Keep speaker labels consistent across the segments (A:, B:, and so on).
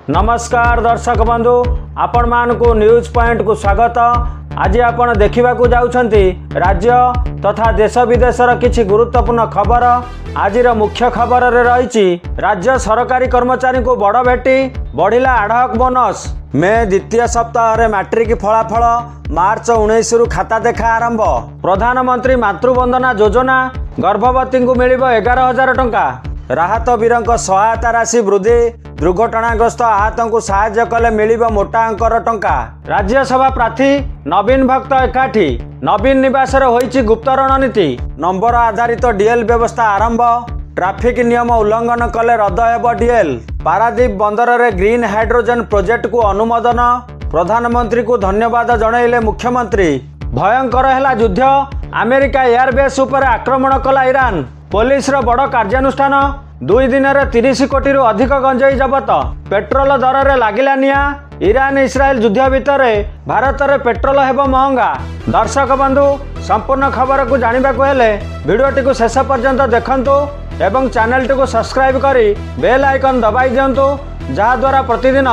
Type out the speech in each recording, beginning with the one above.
A: नमस्कार दर्शक बंधु आपण मानकु न्यूज पॉइंट को स्वागत। आज आपण देखा जाउछंती राज्य तथा देश विदेशर किछि गुरुत्वपूर्ण खबर। आज मुख्य खबर रे रही राज्य सरकारी कर्मचारी को बड़ भेटी बढ़िला आढ़क बोनस। मे द्वितीय सप्ताह रे मैट्रिक फलाफल मार्च 19 रु खाता देखा आरंभ। प्रधानमंत्री मातृवंदना योजना गर्भवती को मिल 11,000 टंका। राहत वीरंक सहायता राशि वृद्धि। दुर्घटनाग्रस्त आहत को साहाय्य कले मिल मोटा अंकर टंका। राज्यसभा प्रार्थी नवीन भक्त एकाठी। नवीन निवास होईछि गुप्त रणनीति। नंबर आधारित डीएल व्यवस्था आरंभ। ट्रैफिक नियम उल्लंघन कले रद्द हेब डीएल। पारादीप बंदर रे ग्रीन हाइड्रोजन प्रोजेक्ट को अनुमोदन। प्रधानमंत्री को धन्यवाद जनइले मुख्यमंत्री। भयंकर हैला युद्ध। अमेरिका एयरबेस उपर आक्रमण कला ईरान। पुलिस रो बड़ कार्यानुष्ठान। 2 दिन में 30 कोटी रु अधिक गंजाई जबत। पेट्रोल दर रे लागिला निया। ईरान इस्राएल युद्ध भितर भारत रे पेट्रोल हेबो महंगा। दर्शक बंधु संपूर्ण खबर को जानिबा को हेले वीडियोटी को शेष पर्यंत देखंतु एवं चैनल को सब्सक्राइब करी बेल आइकन दबाई दियंतु जहाँ द्वारा प्रतिदिन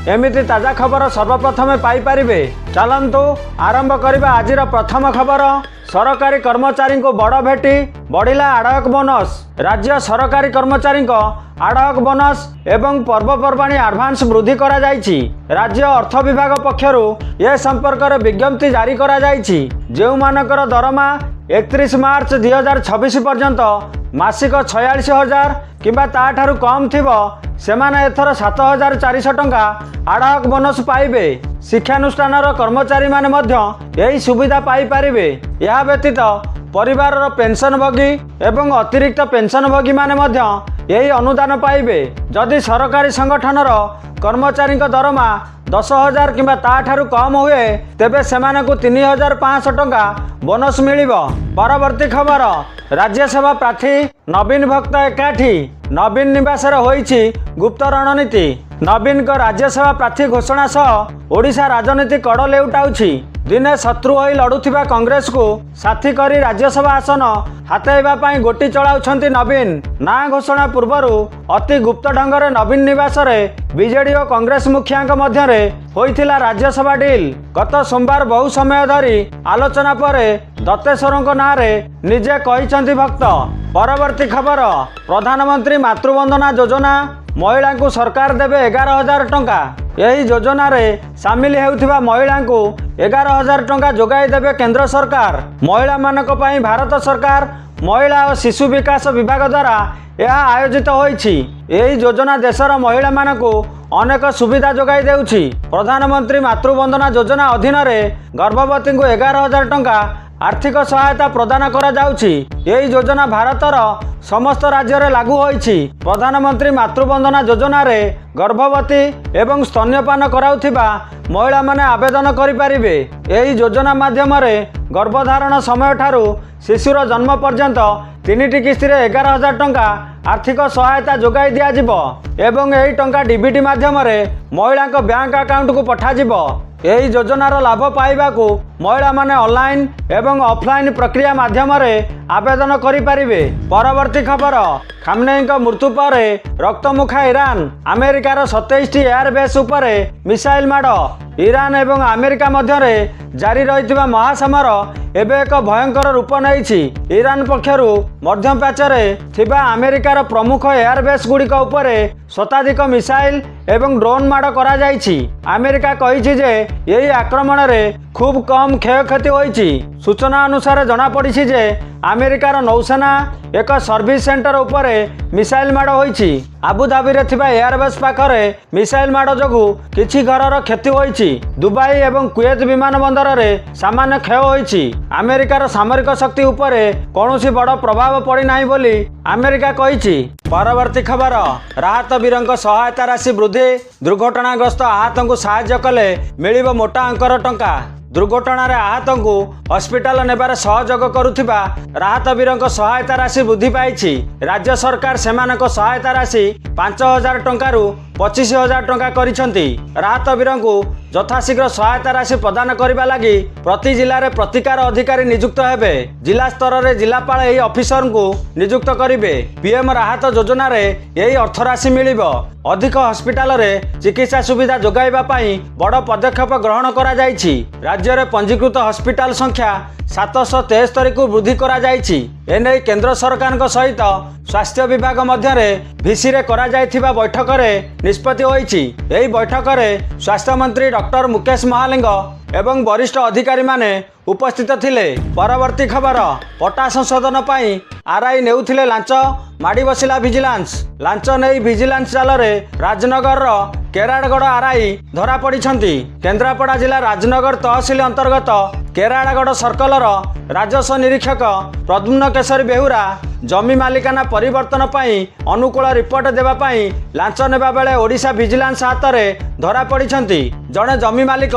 A: एमिति ताजा खबर सर्वप्रथमे पाई परिबे। चलंतु आरंभ करिबा आजिर प्रथम खबर। सरकारी कर्मचारी को बड़ भेटी बढ़िला आढ़क बोनस। राज्य सरकारी कर्मचारी को आढ़क बोनस एवं पर्वपर्वाणी एडवांस वृद्धि करा जायछि। राज्य अर्थ विभाग पक्षरु ए संपर्क में विज्ञप्ति जारी करा जायछि। जेउ मानकर दरमा 31 मार्च 2026 पर्यंत मासिक 46,000 किंबा ताठारु कम थिबो सेमाने एथर 7,400 टंका आढ़क बोनस पाइबे। शिक्षानुष्ठान कर्मचारी माने मध्य यही सुविधा पाई पारिबे। यह व्यतीत परिवार पेंशनभोगी एवं अतिरिक्त पेंशनभोगी माने मध्य यही अनुदान पाइबे। जदि सरकारी संगठनर कर्मचारी दरमा 10,000 किंबा ताठारु कम हुए तेबे सेमाने को 3,500 टंका बोनस मिलिबो। परवर्ती खबर। राज्यसभा प्रार्थी नवीन भक्त एकाठी। नवीन निवास होईछि गुप्त रणनीति। नवीन को राज्यसभा प्रार्थी घोषणा सह ओडिशा राजनीति कड़ लेउटाउछि। दिने शत्रु होई लड़ुथिबा कांग्रेस को साथी करी राज्यसभा आसन हातेइबा पई गोटी चलाउछंती नवीन। ना घोषणा पूर्वरु अति गुप्त ढंग रे नवीन निवास रे बीजेडी और कांग्रेस मुखियांक मध्य रे होइथिला राज्यसभा डील। गत सोमवार बहु समय धरी आलोचना परे दत्तेश्वरଙ୍କ नाँ रे निजे कहिसंती भक्त। परवर्ती खबर। प्रधानमंत्री मातृवंदना योजना महिला को सरकार देवे 11,000 टंका। यही योजना रे सामिल हेउथिबा महिला को 11,000 टंका जोगाई देवे केंद्र सरकार। महिला मानक पई भारत सरकार महिला और शिशु विकास विभाग द्वारा यह आयोजित होईछि। यही योजना देशर महिला मानक अनेक सुविधा जोगाई देउछि। प्रधानमंत्री मातृवंदना योजना अधीन रे गर्भवती को 11,000 टंका आर्थिक सहायता प्रदान करा जाउछि। यही योजना भारतर समस्त राज्य रे लागू होईछि। प्रधानमंत्री मातृवंदना योजना रे गर्भवती एवं स्तन्यपान कराउथिबा महिला माने आवेदन करि परिबे। यही योजना माध्यम रे गर्भधारण समय ठारू शिशुर जन्म पर्यंत 3टी किस्ती रे 11,000 टंका आर्थिक सहायता जोगाई दिया जिवो एवं यही टंका डीबीटी माध्यम रे महिला को बैंक अकाउंट को पठा जिवो। यही योजनार लाभ पाइबा को महिला माने ऑनलाइन एवं ऑफलाइन प्रक्रिया माध्यम रे आवेदन करि परिबे। परवर्ती खबर। खामनेई मृत्यु पर रक्तमुखा ईरान। अमेरिकार 27टी एयरबेस उपर मिसाइल माड़। ईरान एवं अमेरिका मध्य जारी रही महासमर एबे एक भयंकर रूप नहीं। ईरान पक्षरु मध्यप्राच्य थिबा अमेरिकार प्रमुख एयरबेस गुड़िक उपर शताधिक मिसाइल एवं ड्रोन माड़ करा जायछि। अमेरिका कहिछि जे यही आक्रमण रे खूब कम क्षयक्षति होईछि। सूचना अनुसार जना पड़िछि जे अमेरिकार नौसेना एक सर्विस सेंटर उपर मिसाइल माड़ होईछि। आबुधाबी रे थिबा एयरबेस पाखरे मिसाइल माड़ जोगु किछि घरर क्षति होईछि। दुबई एवं कुवेत विमान बंदर रे सामान्य क्षय होईछि। अमेरिकार सामरिक शक्ति उपर कौनसी बड़ प्रभाव पड़ी नाही बोली अमेरिका कहिछि। परवर्ती खबर। राहत वीरंक सहायता राशि वृद्धि। दुर्घटनाग्रस्त आहत को साहाय्य कले मिलिबो मोटा अंकर टंका। दुर्घटना रे आहत को हॉस्पिटल नेबार सहयोग करुथिबा राहत वीरंक सहायता राशि वृद्धि पाइछि। राज्य सरकार सेमानक सहायता राशि 5,000 टंकारु 25,000 टंका करिसेंती। राहत वीरंकु यथाशीघ्र सहायता राशि प्रदान करने लगी प्रति जिले में प्रतिकार अधिकारी नियुक्त हेबे। जिला स्तर में जिलापाल यही ऑफिसर को नियुक्त करेंगे। पीएम राहत योजना रे यही अर्थराशि मिलिबो। अधिक हॉस्पिटल रे चिकित्सा सुविधा जोगाइबा पई बड़ पदक्षेप ग्रहण करा जायछि। राज्य में पंजीकृत हॉस्पिटल संख्या 773 को वृद्धि करा जायछि। एने केंद्र सरकार सहित स्वास्थ्य विभाग मध्य भिसी रे करा जायथिबा बैठक रे निष्पत्ति होईछि। एही बैठक रे स्वास्थ्य मंत्री डॉक्टर मुकेश महालिंग एवं वरिष्ठ अधिकारी माने उपस्थित थिले। परवर्ती खबर पट्टा संशोधन पाई आरआई नेउथिले लांच माड़ी बसिला विजिलेंस। लांच नहीं विजिलेंस जाल रे राजनगर केराड़गढ़ आरआई धरा पड़िछंती। केन्द्रापड़ा जिला राजनगर तहसिल अंतर्गत केराड़गढ़ सर्कलर राजस्व निरीक्षक प्रद्युम्न केशरी बेहुरा जमी मालिकाना परिवर्तन पाई अनुकूल रिपोर्ट देवा पाई लांच नेबा बेले ओडिशा विजिलेंस हाथ में धरा पड़िछंती। जड़े जमी मालिक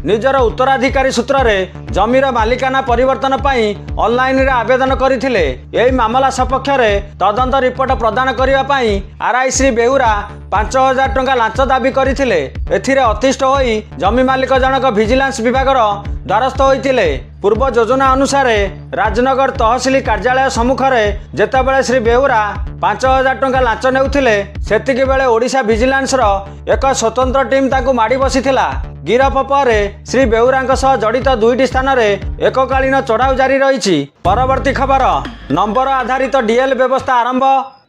A: निजर उत्तराधिकारी सूत्र रे जमीर मालिकाना परिवर्तन पाई ऑनलाइन रे आवेदन करथिले। एही मामला सपक्ष रे तदंत रिपोर्ट प्रदान करिवा पाई आरआई श्री बेहुरा 5,000 टंका लांच दाबी करथिले। एथिरे अतिष्ठ होई जमी मालिक जनक विजिलेंस विभागर द्वारस्थ होइतिले। पूर्व योजना अनुसार राजनगर तहसिल कार्यालय सम्मुख में जेतेबेले श्री बेहुरा 5,000 टंका लांच नेउथिले सेतिकी बेले ओडिशा विजिलेंस रो एक स्वतंत्र टीम ताकू माड़ी बसिथिला। गिरफ पर श्री बेहुरांक सह जड़ित 2टी स्थान में एककालीन चढ़ाऊ जारी रही। परवर्ती खबर नंबर आधारित डीएल व्यवस्था आरंभ।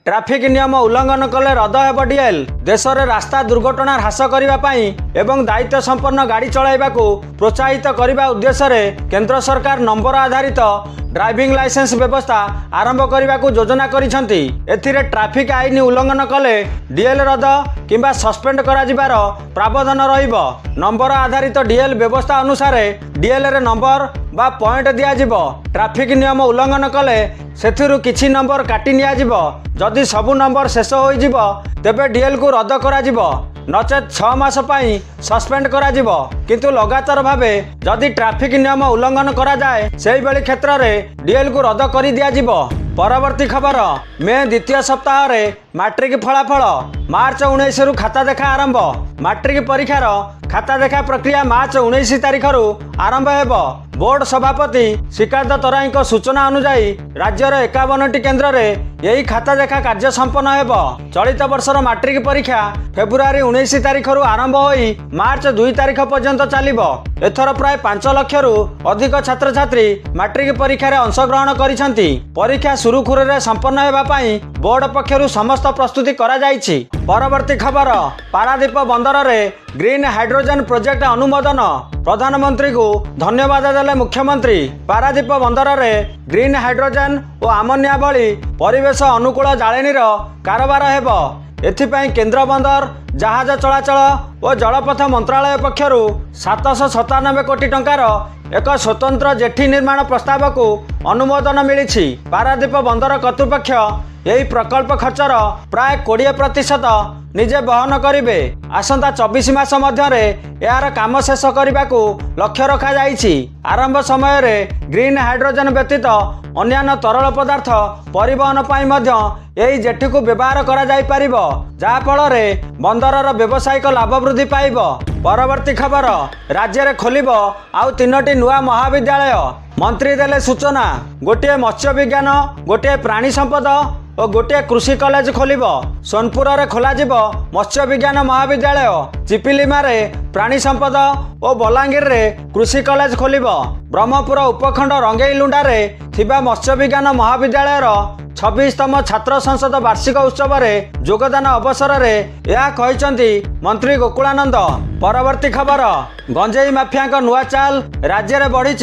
A: ट्रैफिक नियम उल्लंघन कले रद हेब डीएल। देश में रास्ता दुर्घटना ह्रास करने एवं दायित्व संपन्न गाड़ी चलाइबा को प्रोत्साहित करने उद्देश्य रे केंद्र सरकार नंबर आधारित ड्राइविंग लाइसेंस व्यवस्था आरंभ करने को योजना करिसेंती। एथिरे ट्रैफिक आईन उल्लंघन कले डीएल रद किंबा सस्पेंड करा जिबार प्रावधान रहिबो। नंबर आधारित डीएल व्यवस्था अनुसार डीएल रे नंबर बा पॉइंट दिया जिवो। ट्रैफिक नियम उल्लंघन कले सेथिरु किछि नंबर काटी निया जिवो। जदि सबु नंबर शेष होई जिवो तेबे डीएल को रद्द करा जिवो, नचेत 6 मास पई सस्पेंड करा जिवो। किंतु लगातार भावे जदि ट्रैफिक नियम उल्लंघन करा जाए सेही बेली क्षेत्र रे डीएल को रद्द करि दिया जिवो। परवर्ती खबर मे द्वितीय सप्ताह रे मैट्रिक फलाफल। मार्च 19 रु खाता देखा आरंभ। मैट्रिक परीक्षार खाता देखा प्रक्रिया मार्च 19 तारिख रु आरंभ हेबो। बोर्ड सभापति श्रीकांत तराई सूचना अनुसार राज्यर 51टी केन्द्र में यही खाता देखा कार्य संपन्न हेबो। चलित वर्षर मैट्रिक परीक्षा फेब्रुआरी 19 तारिख रु आरंभ होई मार्च 2 तारिख पर्यंत चलिबो। एथर प्राय 5 लाख रु अधिक छात्र छात्री मैट्रिक परीक्षा रे अंशग्रहण करिसेंती। परीक्षा सुरुखुरु रे संपन्न हेबा पई बोर्ड पक्षरु समस्त प्रस्तुति करा जायछि। परवर्ती खबर पारादीप बंदर रे ग्रीन हाइड्रोजन प्रोजेक्ट अनुमोदन। प्रधानमंत्री को धन्यवाद देले मुख्यमंत्री। पारादीप बंदर रे ग्रीन हाइड्रोजन और आमोनिया भली परिवेश अनुकूल जाळेनीर कारोबार हेबो। एथिपाई केंद्र बंदर जहाज चलाचल और जलपथ मंत्रालय पक्षरु 797 कोटी टंकार एक स्वतंत्र जेठी निर्माण प्रस्ताव को अनुमोदन मिली। पारादीप बंदर कर्तृपक्ष यही प्रकल्प खर्चर प्राय 20% निजे बहन करेंगे। आसंता 24 मास मध्य यार काम शेष करने को लक्ष्य रखा जाइछि। आरंभ समय रे ग्रीन हाइड्रोजन व्यतीत अन्यान्य तरल पदार्थ परिवहन पाई मध्य यही जेठी को व्यवहार करा जाई परिबो, जहा फल रे बंदरर व्यावसायिक लाभ वृद्धि पाइबो। परवर्ती खबर राज्य रे खोलिबो आउ 3टी नुआ महाविद्यालय। मंत्री देले सूचना। गोटे मत्स्य विज्ञान, गोटे प्राणी संपद और गोटे कृषि कॉलेज खोलिबो। सोनपुर रे खोला जिवो मत्स्य विज्ञान महाविद्यालय। चिपिलिमा रे प्राणी संपद और बलांगीर रे कृषि कॉलेज खोलिबो। ब्रह्मपुर उपखंड रंगेईलुंडा रे थिबा मत्स्य विज्ञान महाविद्यालय 26तम छात्र संसद वार्षिक उत्सव रे योगदान अवसर रे यह कहिसंती मंत्री गोकुलानंद। परवर्ती खबर गंजेई माफिया को नुआ चाल। राज्य में बढ़ी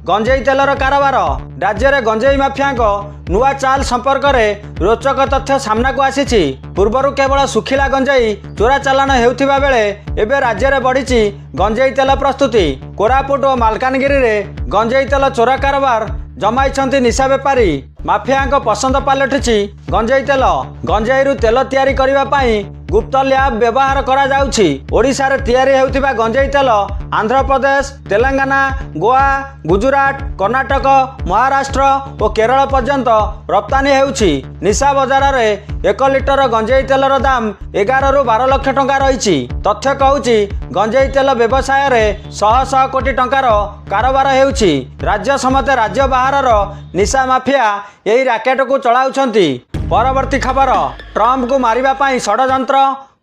A: गंजेई तेलर कारोबार। राज्य में गंजेई माफिया को नुआ चाल संपर्क में रोचक तथ्य सामना को आसी। पूर्वर केवल सुखिला गंजेई चोरा चालान हेउथिबा बेले एबे राज्य में बढ़ी गंजेई तेल प्रस्तुति। कोरापुट और मालकानगिरी रे गंजेई तेल चोरा कारोबार जमाई निशा बेपारी। माफिया पसंद पलटिछि गंजेई तेल। गंजेई तेल तैयारी करने गुप्त लैब व्यवहार करा जाउछि। ओडिशा रे तैयारी हेउथिबा गंजेई तेल आंध्र प्रदेश, तेलंगाना, गोवा, गुजरात, कर्नाटक, महाराष्ट्र और केरल पर्यंत रप्तानी हेउछि। निशा बजार रे 1 लिटर गंजेई तेलर दाम 11 रु 12 लाख टंका रहिछि। तथ्य कहूछि गंजेई तेल व्यवसाय रे शह शह कोटी टंकार कारोबार हेउछि। राज्य समेत राज्य बाहर निशा माफिया यही रैकेट को चलाउछंती। परवर्ती खबर, ट्रम्प को मारिबा पाई षड्यंत्र,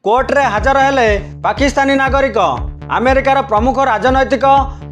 A: कोर्ट रे हाजर हेले पाकिस्तानी नागरिक। अमेरिकार प्रमुख राजनैतिक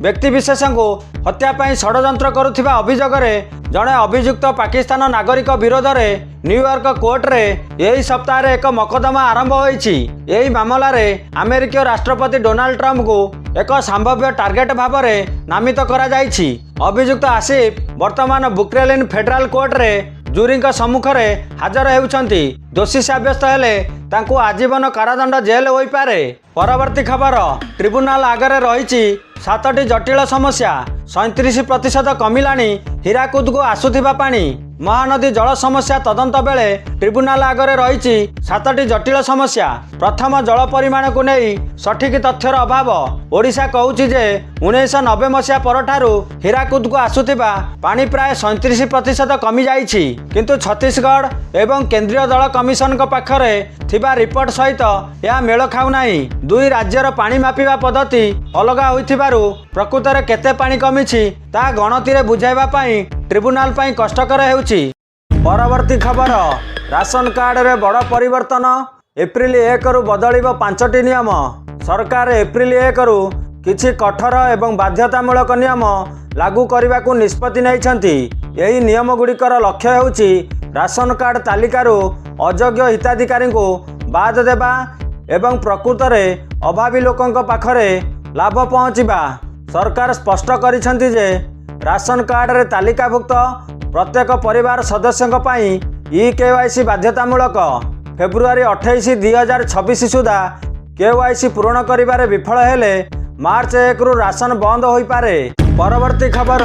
A: व्यक्तिविशेष को हत्या पाई षड्यंत्र करुथिबा अभियोग रे जड़े अभियुक्त पाकिस्तान नागरिक विरोध में न्यूयॉर्क कोर्ट रे यही सप्ताह रे एक मकदमा आरंभ होईछि। यही मामला रे अमेरिकीय राष्ट्रपति डोनाल्ड ट्रम्प को एक संभाव्य टार्गेट भाव में नामित करा जाइछि। अभियुक्त आसिफ वर्तमान बुक्रेलिन फेडराल कोर्ट रे जूरी सम्मुख में हाजर होउछंती। दोषी साब्यस्त हेले तांकू आजीवन कारादंड जेल होई पारे। परवर्ती खबर, ट्रिब्यूनाल आगे रही 7टी जटिल समस्या, 37% कमिलानी हीराकुद को आसुथिबा पानी। महानदी जल समस्या तदंत बेले ट्रिब्यूनाल आगे रही 7टी जटिल समस्या। प्रथम, जल परिमाण को नहीं सठिक तथ्यर अभाव। ओडिशा कहूछि जे 1990 मसीहा परठारु हीराकुद को आसुथिबा पानी प्राय 37% कमी जाइछि, किंतु छत्तीसगढ़ एवं केंद्रीय जल कमिशन पाखरे थिबा रिपोर्ट सहित यह मेल खाउ नाही। दुई राज्यर पानी मापिबा पद्धति अलगा होइथिबारु प्रकृत रे केते पानी कमिछि ता गणति रे बुझाइबा पाई ट्रिब्यूनाल पाई कष्टकर हेउछि। परवर्ती खबर, राशन कार्ड रे बड़ परिवर्तन। एप्रिल 1 रु बदलिब 5टी नियम। सरकार एप्रिल 1 रु किछि कठोर एवं बाध्यतामूलक नियम लागू करने को निष्पत्ति नहीं। यही नियम गुड़िकर लक्ष्य होउछि राशन कार्ड तालिकारु अयोग्य हिताधिकारी को बाद देबा एवं प्रकृत में अभावी लोकों पाखरे लाभ पहुँचवा। सरकार स्पष्ट करिसेंति जे राशन कार्ड रे तालिकाभुक्त प्रत्येक परिवार सदस्यों पाई KYC बाध्यतामूलक। फेब्रुआरी 28, 2026 सुधा KYC पूरण करिबारे विफल हेले मार्च 1 रु राशन बंद होई पारे। परवर्ती खबर,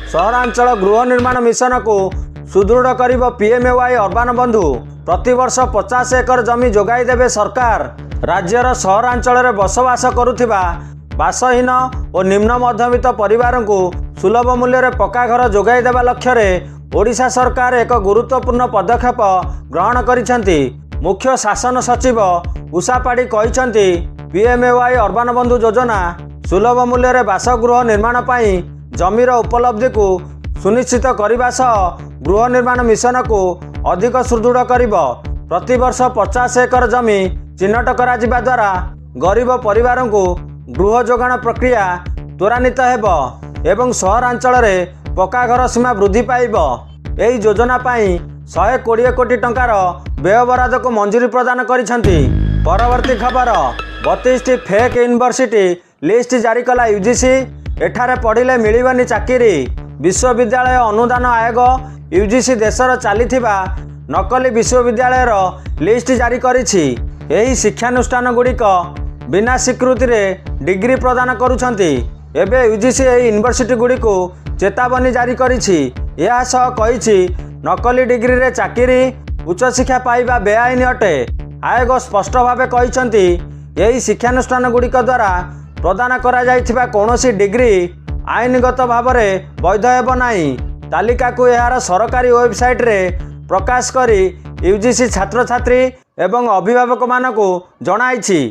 A: सहरांचल गृह निर्माण मिशन को सुदृढ़ करिब PMAY अर्बान बंधु। प्रतिवर्ष 50 एकर जमी जोगाई देबे सरकार। राज्यर सहरांचल रे बसवास करुथिबा बासहीन और निम्न मध्यवित्त परिवार को सुलभ मूल्य रे पक्का घर जोगाई देबा लक्ष्य रे ओडिशा सरकार एक गुरुत्वपूर्ण पदक्षेप ग्रहण करिसेंति। मुख्य शासन सचिव उषा पाढ़ी कहिसेंति PMAY अर्बान बंधु योजना सुलभ मूल्य रे बासगृह निर्माण पाई जमीर उपलब्धि को सुनिश्चित करने सह गृह निर्माण मिशन को अधिक सुदृढ़ करिब। प्रतिवर्ष 50 एकर जमी चिन्हट करा जिबा द्वारा गरीब परिवार को गृह जोगाण प्रक्रिया त्वरान्वित हेबो एवं सहरांचल रे पक्का घर सीमा वृद्धि पाइब। एही योजना पाई 120 कोटी टंकार व्यय बराद को मंजूरी प्रदान करिसेंति। परवर्ती खबर, 32टी फेक यूनिवर्सिटी लिस्ट जारी कला UGC। एठारे पढ़िले मिलिबनी चाकरी। विश्वविद्यालय अनुदान आयोग UGC देशर चलीथिबा नकली विश्वविद्यालय लिस्ट जारी करिछि। एही शिक्षानुष्ठान गुड़िक बिना स्वीकृति रे डिग्री प्रदान करुछंती। एबे UGC एही यूनिवर्सिटी गुड़िक चेतावनी जारी करिछि। यह सह कहिछि नकली डिग्री रे चाकरी उच्च शिक्षा पाइबा बेआईन अटे। आयोग स्पष्ट भावे कहिछंती एही शिक्षानुष्ठान गुड़िक द्वारा प्रदान करा जाइथिबा कोनोसी डिग्री आईनगत भाव में वैध हेब नाही। तालिका को यार सरकारी वेबसाइट रे प्रकाश करी UGC छात्र छात्री एवं अभिभावक मानकु जणाइछि।